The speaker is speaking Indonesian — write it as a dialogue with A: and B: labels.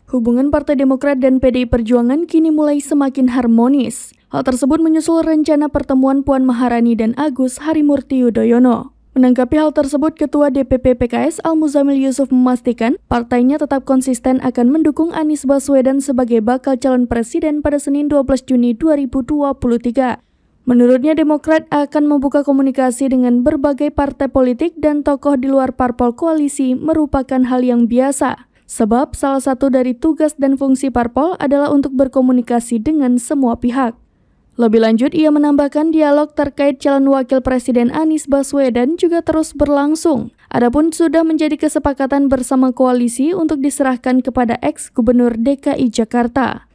A: Hubungan Partai Demokrat dan PDI Perjuangan kini mulai semakin harmonis. Hal tersebut menyusul rencana pertemuan Puan Maharani dan Agus Harimurti Yudhoyono. Menanggapi hal tersebut, Ketua DPP PKS Al-Muzamil Yusuf memastikan partainya tetap konsisten akan mendukung Anies Baswedan sebagai bakal calon presiden pada Senin 12 Juni 2023. Menurutnya, Demokrat akan membuka komunikasi dengan berbagai partai politik dan tokoh di luar parpol koalisi merupakan hal yang biasa. Sebab salah satu dari tugas dan fungsi parpol adalah untuk berkomunikasi dengan semua pihak. Lebih lanjut, ia menambahkan dialog terkait calon wakil presiden Anies Baswedan juga terus berlangsung. Adapun sudah menjadi kesepakatan bersama koalisi untuk diserahkan kepada ex-gubernur DKI Jakarta.